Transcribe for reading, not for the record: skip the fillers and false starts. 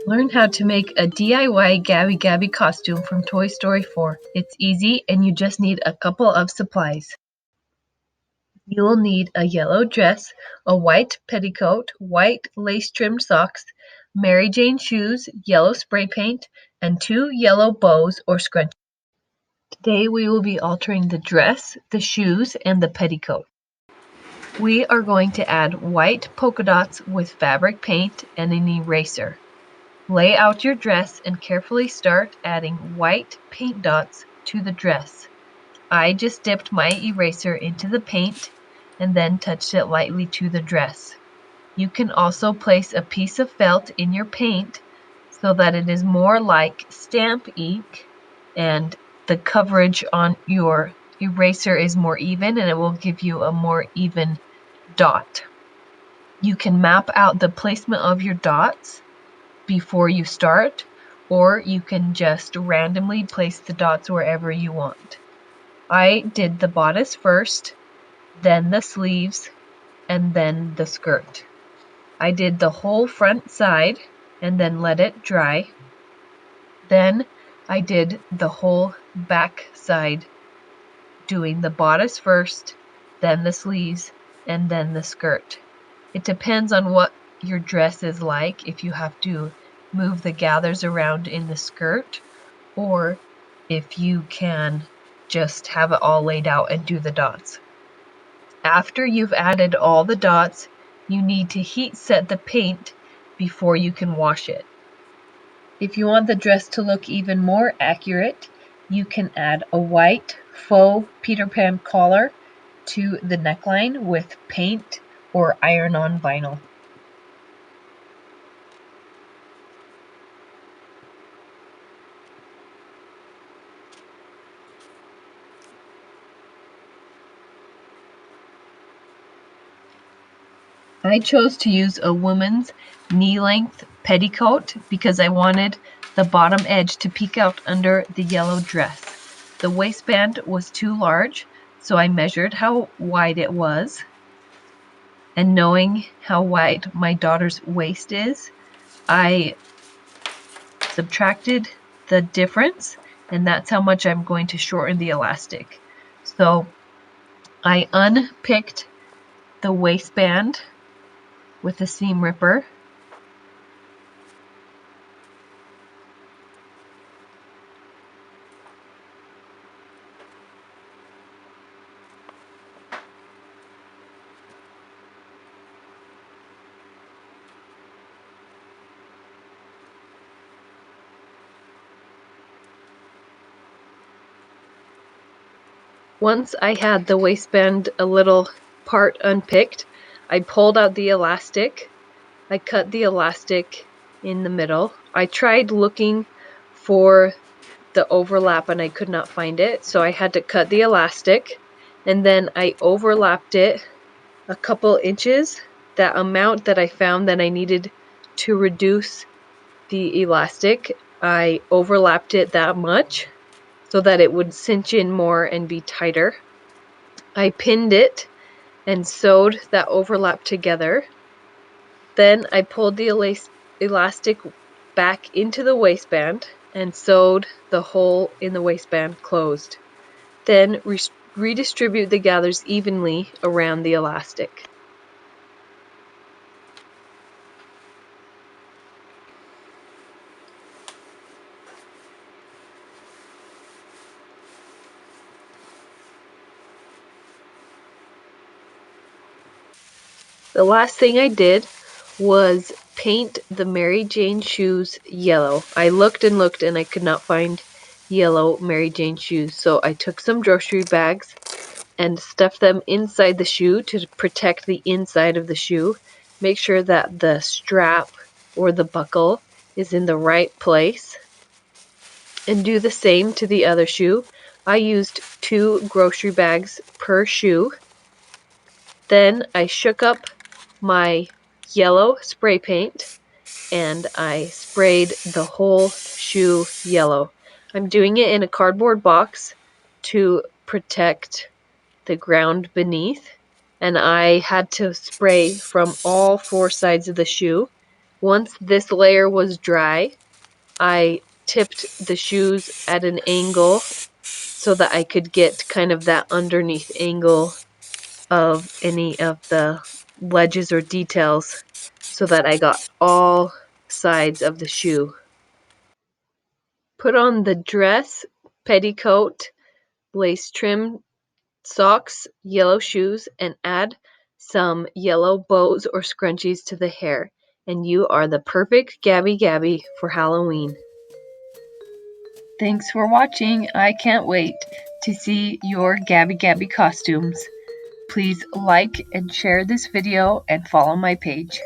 Learn how to make a DIY Gabby Gabby costume from Toy Story 4. It's easy and you just need a couple of supplies. You will need a yellow dress, a white petticoat, white lace-trimmed socks, Mary Jane shoes, yellow spray paint, and 2 yellow bows or scrunchies. Today we will be altering the dress, the shoes, and the petticoat. We are going to add white polka dots with fabric paint and an eraser. Lay out your dress and carefully start adding white paint dots to the dress. I just dipped my eraser into the paint and then touched it lightly to the dress. You can also place a piece of felt in your paint so that it is more like stamp ink and the coverage on your eraser is more even and it will give you a more even dot. You can map out the placement of your dots before you start, or you can just randomly place the dots wherever you want. I did the bodice first, then the sleeves, and then the skirt. I did the whole front side and then let it dry. Then I did the whole back side, doing the bodice first, then the sleeves, and then the skirt. It depends on what your dress is like, if you have to move the gathers around in the skirt, or if you can just have it all laid out and do the dots. After you've added all the dots, you need to heat set the paint before you can wash it. If you want the dress to look even more accurate, you can add a white faux Peter Pan collar to the neckline with paint or iron-on vinyl. I chose to use a woman's knee-length petticoat because I wanted the bottom edge to peek out under the yellow dress. The waistband was too large, so I measured how wide it was. And knowing how wide my daughter's waist is, I subtracted the difference, and that's how much I'm going to shorten the elastic. So I unpicked the waistband with a seam ripper. Once I had the waistband a little part unpicked, I pulled out the elastic. I cut the elastic in the middle. I tried looking for the overlap and I could not find it, so I had to cut the elastic, and then I overlapped it a couple inches, that amount that I found that I needed to reduce the elastic. I overlapped it that much so that it would cinch in more and be tighter. I pinned it and sewed that overlap together. Then I pulled the elastic back into the waistband and sewed the hole in the waistband closed. Then redistribute the gathers evenly around the elastic. The last thing I did was paint the Mary Jane shoes yellow. I looked and looked and I could not find yellow Mary Jane shoes, so I took some grocery bags and stuffed them inside the shoe to protect the inside of the shoe. Make sure that the strap or the buckle is in the right place, and do the same to the other shoe. I used 2 grocery bags per shoe. Then I shook up my yellow spray paint and I sprayed the whole shoe yellow. I'm doing it in a cardboard box to protect the ground beneath, and I had to spray from all 4 sides of the shoe. Once this layer was dry, I tipped the shoes at an angle so that I could get kind of that underneath angle of any of the ledges or details so that I got all sides of the shoe. Put on the dress, petticoat, lace trim, socks, yellow shoes, and add some yellow bows or scrunchies to the hair, and you are the perfect Gabby Gabby for Halloween. Thanks for watching. I can't wait to see your Gabby Gabby costumes. Please like and share this video and follow my page.